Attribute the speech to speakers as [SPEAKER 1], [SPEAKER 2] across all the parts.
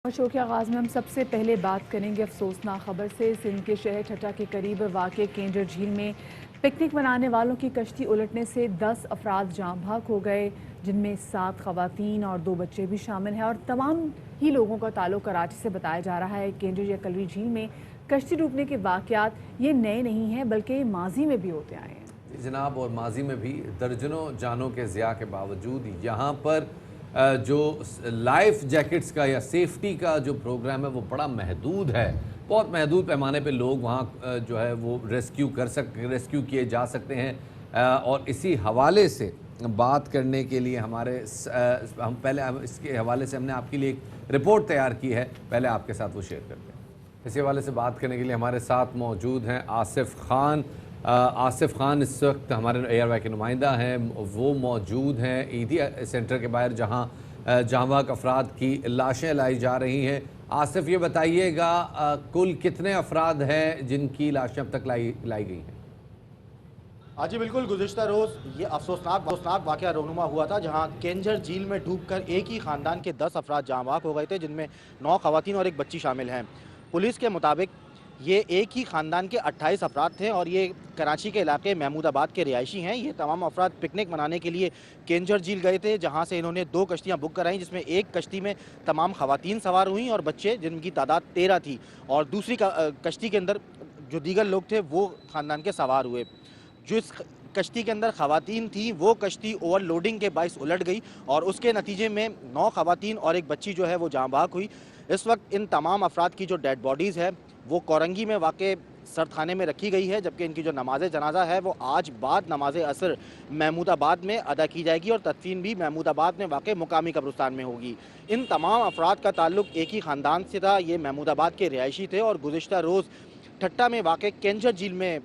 [SPEAKER 1] Show के आगाज़ में हम सबसे पहले बात करेंगे अफसोसनाक खबर से। सिंध के शहर ठट्टा के करीब वाक़ केंजर झील में पिकनिक मनाने वालों की कश्ती उलटने से 10 अफराद जाँ भाग हो गए, जिनमें 7 ख़वातीन और 2 बच्चे भी शामिल हैं और तमाम ही लोगों का ताल्लुक कराची से बताया जा रहा है। केंजर या कलवी झील में कश्ती डूबने के वाक़यात ये नए नहीं हैं बल्कि माजी में भी होते आए हैं
[SPEAKER 2] जनाब, और माजी में भी दर्जनों जानों के ज़िया के बावजूद यहाँ पर जो लाइफ जैकेट्स का या सेफ्टी का जो प्रोग्राम है वो बड़ा महदूद है। बहुत महदूद पैमाने पे लोग वहाँ जो है वो रेस्क्यू किए जा सकते हैं। और इसी हवाले से बात करने के लिए हम इसके हवाले से हमने आपके लिए एक रिपोर्ट तैयार की है, पहले आपके साथ वो शेयर करते हैं। इसी हवाले से बात करने के लिए हमारे साथ मौजूद हैं आसिफ खान। आसिफ खान इस वक्त हमारे एयरवाई के नुमाइंदा हैं, वो मौजूद हैं ईदी सेंटर के बाहर जहां जाँबाग अफराद की लाशें लाई जा रही हैं। आसिफ, ये बताइएगा कुल कितने अफराद हैं जिनकी लाशें अब तक लाई गई हैं?
[SPEAKER 3] जी बिल्कुल, गुज़िश्ता रोज़ ये अफसोसनाक वाक़या रोनुमा हुआ था जहां केंजर झील में डूबकर एक ही ख़ानदान के 10 अफराद जाँ बाग हो गए थे, जिनमें 9 ख़वातीन और एक बच्ची शामिल हैं। पुलिस के मुताबिक ये एक ही ख़ानदान के 28 अफराद थे और ये कराची के इलाके महमूदाबाद के रिहायशी हैं। ये तमाम अफराद पिकनिक मनाने के लिए केंजर झील गए थे, जहाँ से इन्होंने 2 कश्तियाँ बुक कराईं, जिसमें एक कश्ती में तमाम ख़वातीन सवार हुई और बच्चे, जिनकी तादाद 13 थी, और दूसरी कश्ती के अंदर जो दीगर लोग थे वो ख़ानदान के सवार हुए। जो इस कश्ती के अंदर ख़वातीन थी वो कश्ती ओवरलोडिंग के बाइस उलट गई और उसके नतीजे में 9 ख़वातीन और एक बच्ची जो है वो जाँ बाग हुई। इस वक्त इन तमाम अफराद की जो डेड बॉडीज़ है वो कोरंगी में वाक़े सरखाने में रखी गई है, जबकि इनकी जो नमाज जनाजा है वो आज बाद नमाज असर महमूदाबाद में अदा की जाएगी और तदफीन भी महमूदाबाद में वाक़े मुकामी कब्रिस्तान में होगी। इन तमाम अफराद का ताल्लुक एक ही ख़ानदान से था। ये महमूदाबाद के रिहायशी थे और गुज़िश्ता रोज़ ठट्टा में वाक़े केंजर झील में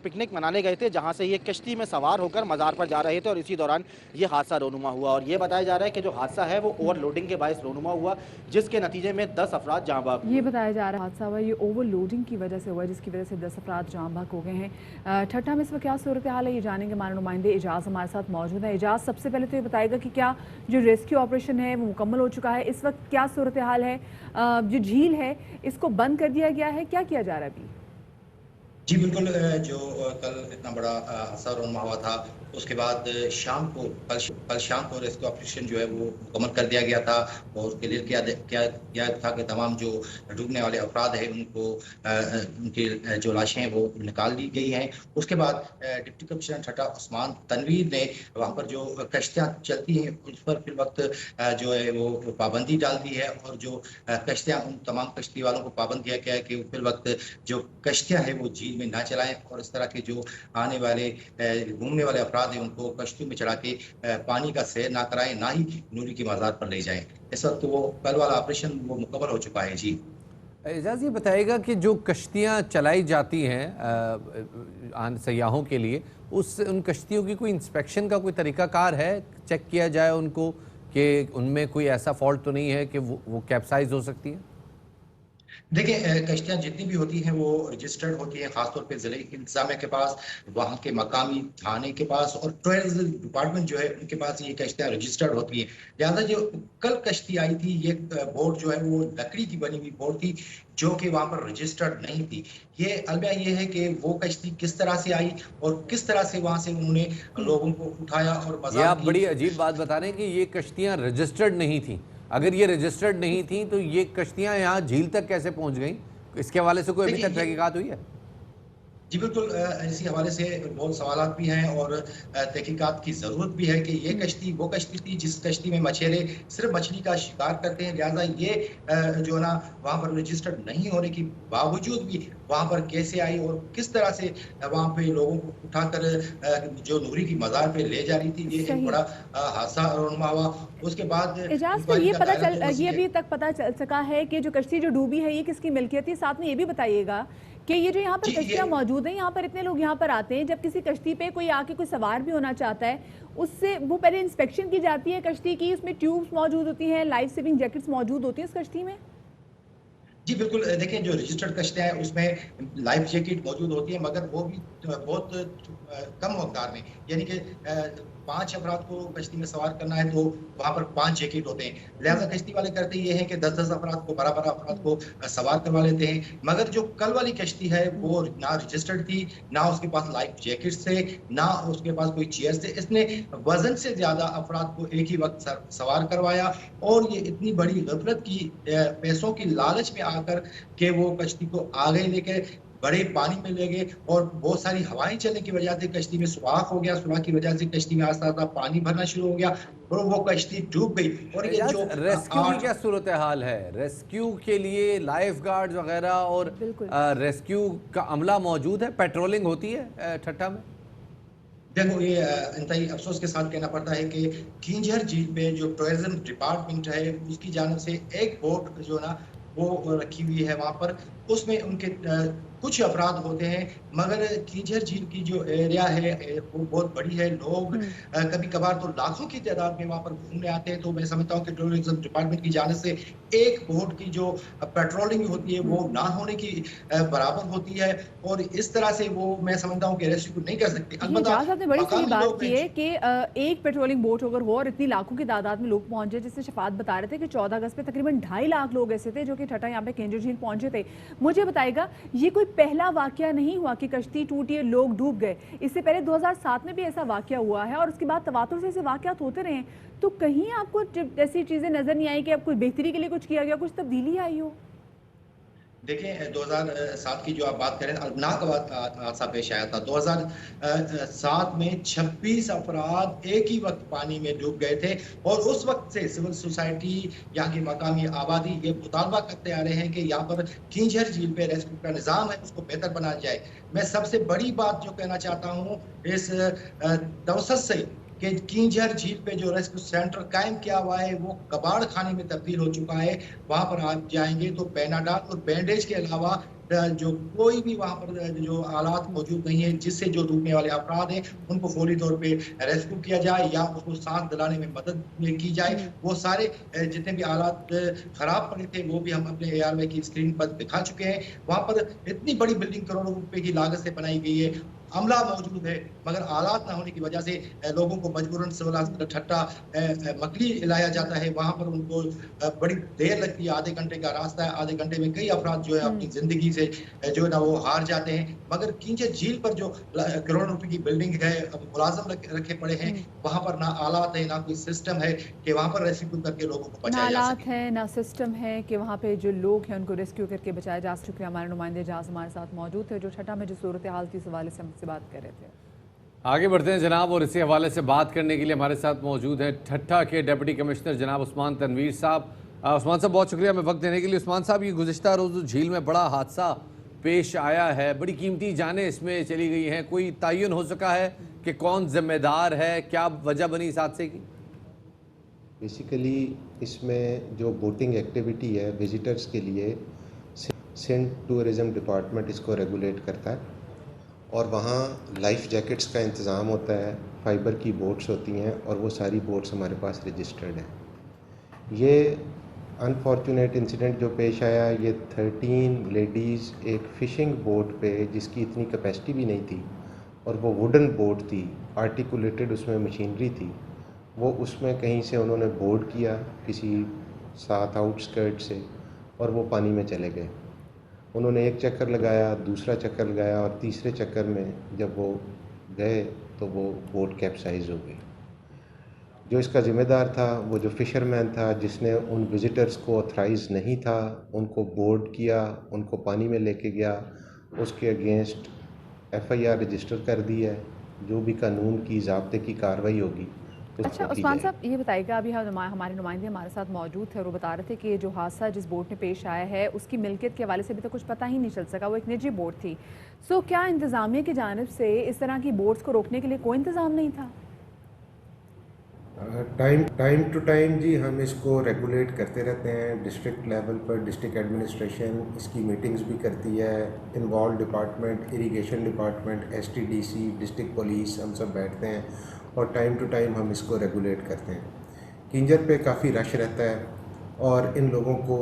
[SPEAKER 3] पिकनिक मनाने गए थे, जहां से ये कश्ती में सवार होकर मज़ार पर जा रहे थे और इसी दौरान ये हादसा रोनुमा हुआ। और ये बताया जा रहा है कि जो हादसा है वो ओवरलोडिंग के बायस रोनुमा हुआ, जिसके नतीजे में 10 अफराद जाँ बाग हुए।
[SPEAKER 1] ये बताया जा रहा हादसा हुआ ये ओवरलोडिंग की वजह से हुआ, जिसकी वजह से 10 अफराद जाँ बाग हो गए हैं। ठट्टा में इस वक्त क्या सूरत हाल है, ये जानेंगे हमारे नुमाइंदे एजाज़ हमारे साथ मौजूद है। एजाज़, सबसे पहले तो ये बताएगा कि क्या जो रेस्क्यू ऑपरेशन है वो मुकम्मल हो चुका है, इस वक्त क्या सूरत हाल है, जो झील है इसको बंद कर दिया गया है, क्या किया जा रहा है अभी?
[SPEAKER 4] जी बिल्कुल, जो कल इतना बड़ा हादसा रोनुमा हुआ था उसके बाद कल शाम को रेस्क्यू ऑपरेशन जो है वो मुकम्मल कर दिया गया था और क्लियर किया था कि तमाम जो डूबने वाले अफराद हैं उनको उनकी जो लाशें हैं वो निकाल ली गई हैं। उसके बाद डिप्टी कमिश्नर ठट्टा उस्मान तनवीर ने वहाँ पर जो कश्तियाँ चलती हैं उस पर फिर वक्त जो है वो पाबंदी डाल दी है और जो कश्तियाँ उन तमाम कश्ती वालों को पाबंद किया गया है कि फिर वक्त जो कश्तियाँ हैं वो झील में ना चलाएं और इस तरह के जो आने वाले घूमने वाले अफराद हैं उनको कश्तियों में चढ़ा के पानी का सैर ना कराएं, ना ही नूरी की मज़ार पर ले जाएं। इस वक्त वो कल वाला ऑपरेशन वो मुकम्मल हो चुका है। जी
[SPEAKER 2] एजाज़, ये बताइएगा कि जो कश्तियाँ चलाई जाती हैं सयाहों के लिए, उन कश्तियों की कोई इंस्पेक्शन का कोई तरीक़ाकार है, चेक किया जाए उनको कि उनमें कोई ऐसा फॉल्ट तो नहीं है कि वो कैप्साइज हो सकती है?
[SPEAKER 4] देखिए, कश्तियाँ जितनी भी होती हैं वो रजिस्टर्ड होती हैं, खासतौर पे ज़िले इंतज़ामिया के पास, वहाँ के मकामी थाने के पास और टूरिज्म डिपार्टमेंट जो है उनके पास ये कश्तियाँ रजिस्टर्ड होती हैं। लिहाजा जो कल कश्ती आई थी ये बोट जो है वो लकड़ी की बनी हुई बोट थी जो कि वहाँ पर रजिस्टर्ड नहीं थी। ये अलविया ये है कि वो कश्ती किस तरह से आई और किस तरह से वहाँ से उन्होंने लोगों को उठाया और
[SPEAKER 2] ये आप बड़ी अजीब बात बता रहे हैं कि ये कश्तियाँ रजिस्टर्ड नहीं थी। अगर ये रजिस्टर्ड नहीं थी तो ये कश्तियाँ यहाँ झील तक कैसे पहुँच गईं? इसके हवाले से कोई अभी तक तहकीकात हुई है?
[SPEAKER 4] जी बिल्कुल, इसी हवाले से बहुत सवालात भी हैं और तहकीकात की ज़रूरत भी है कि ये कश्ती वो कश्ती थी जिस कश्ती में मछेरे सिर्फ मछली का शिकार करते हैं। लिहाजा ये जो है ना वहाँ पर रजिस्टर्ड नहीं होने के बावजूद भी वहाँ पर कैसे आई और किस तरह से वहाँ पे लोगों को उठाकर जो नूरी की मज़ार पे ले जा रही थी, ये एक बड़ा हादसा रोनुमा हुआ। उसके बाद
[SPEAKER 1] ये अभी तक पता चल सका है कि जो कश्ती जो डूबी है ये किसकी मिल्कियत थी। साथ में ये भी बताइएगा कि ये जो यहाँ पर कश्तियाँ मौजूद हैं, यहाँ पर इतने लोग यहाँ पर आते हैं, जब किसी कश्ती पे कोई आके कोई सवार भी होना चाहता है उससे वो पहले इंस्पेक्शन की जाती है कश्ती की, उसमें ट्यूब्स मौजूद होती हैं, लाइफ सेविंग जैकेट्स मौजूद होती हैं उस कश्ती में?
[SPEAKER 4] जी बिल्कुल, देखिए जो रजिस्टर्ड कश्तियाँ हैं उसमें लाइफ जैकेट मौजूद होती है मगर वो भी बहुत कम मकदार में, यानी कि 5 अफराद को कश्ती में सवार करना है तो वहाँ पर 5 जैकेट होते हैं। लिहाजा कश्ती वाले करते ये हैं कि 10-10 अफराद को, 12-12 अफराद को सवार करवा लेते हैं। मगर जो कल वाली कश्ती है वो ना रजिस्टर्ड थी, ना उसके पास लाइफ जैकेट्स थे, ना उसके पास कोई चेयर्स थे। इसने वजन से ज्यादा अफराद को एक ही वक्त सवार करवाया और ये इतनी बड़ी गफलत की, पैसों की लालच में आकर के वो कश्ती को आगे लेके बड़े पानी में ले गए और बहुत सारी हवाएं चलने की वजह से कश्ती में सुराख हो गया। सुराख की वजह से कश्ती में आस्ता आस्ता पानी भरना शुरू हो गया और वो कश्ती डूब गई। और ये जो
[SPEAKER 2] रेस्क्यू की क्या सूरत हाल है? रेस्क्यू के लिए लाइफ गार्ड वगैरह और रेस्क्यू का अमला मौजूद है? पेट्रोलिंग होती है ठट्टा में?
[SPEAKER 4] देखो, ये इंतहाई अफसोस के साथ कहना पड़ता है कि किंजर झील पे जो टूरिज्म डिपार्टमेंट है उसकी जानिब से एक बोट जो ना वो रखी हुई है वहाँ पर, उसमें उनके कुछ अफराद होते हैं। मगर किंजर झील की जो एरिया है वो बहुत बड़ी है। लोग कभी कभार तो लाखों की तादाद में वहाँ पर घूमने आते हैं। तो मैं समझता हूँ कि टूरिज्म डिपार्टमेंट की जानिब से एक बोट की जो पेट्रोलिंग होती है वो ना होने की बराबर होती है और इस तरह से वो मैं समझता हूँ कि रेस्क्यू नहीं कर सकते।
[SPEAKER 1] आपने बड़ी सही बात की है कि एक पेट्रोलिंग बोट अगर हो और इतनी लाखों की तादाद में लोग पहुंचे, जिससे शफात बता रहे थे कि 14 अगस्त में तकरीबन 2.5 लाख लोग ऐसे थे जो कि ठट्टा यहाँ पे किंजर झील पहुंचे थे। मुझे बताइएगा, ये कोई पहला वाकया नहीं हुआ कि कश्ती टूटी है, लोग डूब गए। इससे पहले 2007 में भी ऐसा वाकया हुआ है और उसके बाद तवातुर से ऐसे वाकयात होते रहे। तो कहीं आपको ऐसी चीजें नजर नहीं आई कि अब कुछ बेहतरी के लिए कुछ किया गया, कुछ तब्दीली आई हो?
[SPEAKER 4] देखें, 2007 की जो आप बात करें, अलनाक हादसा पेश आया था। 2007 में 26 अफराद एक ही वक्त पानी में डूब गए थे और उस वक्त से सिविल सोसाइटी, यहाँ की मकामी आबादी ये मुतालबा करते आ रहे हैं कि यहाँ पर किंजर झील पे रेस्क्यू का निज़ाम है उसको बेहतर बनाया जाए। मैं सबसे बड़ी बात जो कहना चाहता हूँ इस तवसत से कि किंजर झील पे जो रेस्क्यू सेंटर कायम किया हुआ है वो कबाड़ खाने में तब्दील हो चुका है। वहाँ पर आप जाएंगे तो पैनाडाल और बैंडेज के अलावा जो कोई भी वहाँ पर जो आलात मौजूद नहीं है जिससे जो डूबने वाले अफराद हैं उनको फौरी तौर पे रेस्क्यू किया जाए या उसको सांस दिलाने में मदद की जाए। वो सारे जितने भी आलात खराब पड़े थे वो भी हम अपने ARY की स्क्रीन पर दिखा चुके हैं। वहाँ पर इतनी बड़ी बिल्डिंग करोड़ों रुपए की लागत से बनाई गई है, अमला मौजूद है, मगर आलात ना होने की वजह से लोगों को मजबूरन सिविल हॉस्पिटल ठट्टा मकली लाया जाता है। वहाँ पर उनको बड़ी देर लगती है, आधे घंटे का रास्ता है, आधे घंटे में कई अफराद जो है अपनी जिंदगी से जो है ना वो हार जाते हैं। मगर किंजर झील पर जो करोड़ों रुपए की बिल्डिंग है, मुलाजम रखे पड़े हैं, वहाँ पर ना आलात है, ना कोई सिस्टम है कि वहाँ पर रेस्क्यू करके लोगों को बचाया जा सके।
[SPEAKER 1] है ना सिस्टम है कि वहाँ पे जो लोग हैं उनको रेस्क्यू करके बचाया जा सके। हमारे नुमाइंदे जहाज हमारे साथ मौजूद थे जो ठट्टा में जो सूरत हाल थी उस हवाले से हमसे बात कर रहे थे।
[SPEAKER 2] आगे बढ़ते हैं जनाब, और इसी हवाले से बात करने के लिए हमारे साथ मौजूद हैं ठट्टा के डिप्टी कमिश्नर जनाब उस्मान तनवीर साहब। उस्मान साहब, बहुत शुक्रिया हमें वक्त देने के लिए। उस्मान साहब, ये गुज़िश्ता रोज़ झील में बड़ा हादसा पेश आया है, बड़ी कीमती जानें इसमें चली गई हैं, कोई तयन हो सका है कि कौन जिम्मेदार है, क्या वजह बनी इस हादसे की?
[SPEAKER 5] बेसिकली इसमें जो बोटिंग एक्टिविटी है विजिटर्स के लिए सिंध टूरिज़म डिपार्टमेंट इसको रेगुलेट करता है और वहाँ लाइफ जैकेट्स का इंतज़ाम होता है, फाइबर की बोट्स होती हैं और वो सारी बोट्स हमारे पास रजिस्टर्ड हैं। ये अनफॉर्चुनेट इंसिडेंट जो पेश आया, ये 13 लेडीज़ एक फ़िशिंग बोट पे जिसकी इतनी कैपेसिटी भी नहीं थी और वो वुडन बोट थी, आर्टिकुलेटेड उसमें मशीनरी थी, वो उसमें कहीं से उन्होंने बोर्ड किया किसी साथ आउटस्कर्ट से और वो पानी में चले गए। उन्होंने एक चक्कर लगाया, दूसरा चक्कर लगाया और तीसरे चक्कर में जब वो गए तो वो बोट कैप्साइज हो गई। जो इसका ज़िम्मेदार था वो जो फ़िशरमैन था जिसने उन विज़िटर्स को ऑथराइज़ नहीं था, उनको बोर्ड किया, उनको पानी में लेके गया, उसके अगेंस्ट FIR रजिस्टर कर दी है। जो भी कानून की ज़ाब्ते की कार्रवाई होगी।
[SPEAKER 1] अच्छा उस्मान साहब, ये बताइएगा, अभी हमारे नुमाइंदे हमारे साथ मौजूद थे और वो बता रहे थे कि जो हादसा जिस बोट में पेश आया है उसकी मिल्कियत के हवाले से अभी तक कुछ पता ही नहीं चल सका, वो एक निजी बोट थी। सो क्या इंतज़ामिया की जानिब से इस तरह की बोट्स को रोकने के लिए कोई इंतज़ाम नहीं था?
[SPEAKER 5] टाइम टू टाइम जी हम इसको रेगुलेट करते रहते हैं। डिस्ट्रिक्ट लेवल पर डिस्ट्रिक्ट एडमिनिस्ट्रेशन इसकी मीटिंग्स भी करती है, involve department, irrigation department, STDC, district police, हम सब बैठते हैं और टाइम टू टाइम हम इसको रेगुलेट करते हैं। किंजर पे काफ़ी रश रहता है और इन लोगों को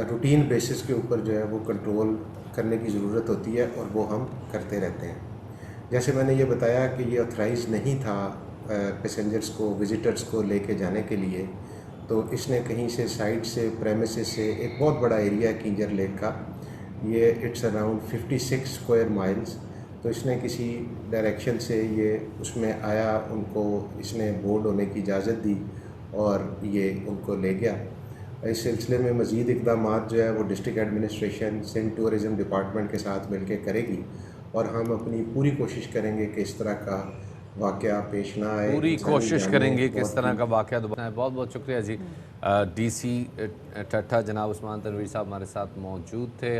[SPEAKER 5] रूटीन बेसिस के ऊपर जो है वो कंट्रोल करने की ज़रूरत होती है और वो हम करते रहते हैं। जैसे मैंने ये बताया कि ये ऑथराइज़ नहीं था पैसेंजर्स को विजिटर्स को लेके जाने के लिए, तो इसने कहीं से साइड से प्रेमिसेस से एक बहुत बड़ा एरिया है किंजर लेक का, ये इट्स अराउंड 56 स्क्वायर माइल्स। तो इसने किसी डायरेक्शन से ये उसमें आया, उनको इसने बोर्ड होने की इजाज़त दी और ये उनको ले गया। इस सिलसिले में मज़ीद इक़दामात जो है वो district administration Sindh tourism department के साथ मिलकर करेगी और हम अपनी पूरी कोशिश करेंगे कि इस तरह का वाक़या पेश ना आए।
[SPEAKER 2] पूरी
[SPEAKER 5] इंसानी
[SPEAKER 2] कोशिश
[SPEAKER 5] जानें
[SPEAKER 2] करेंगे कि इस
[SPEAKER 5] बहुत
[SPEAKER 2] तरह
[SPEAKER 5] ही
[SPEAKER 2] का वाक़या दोबारा। बहुत बहुत शुक्रिया जी। डीसी ठट्ठा जनाब उस्मान तनवीर साहब हमारे साथ मौजूद थे।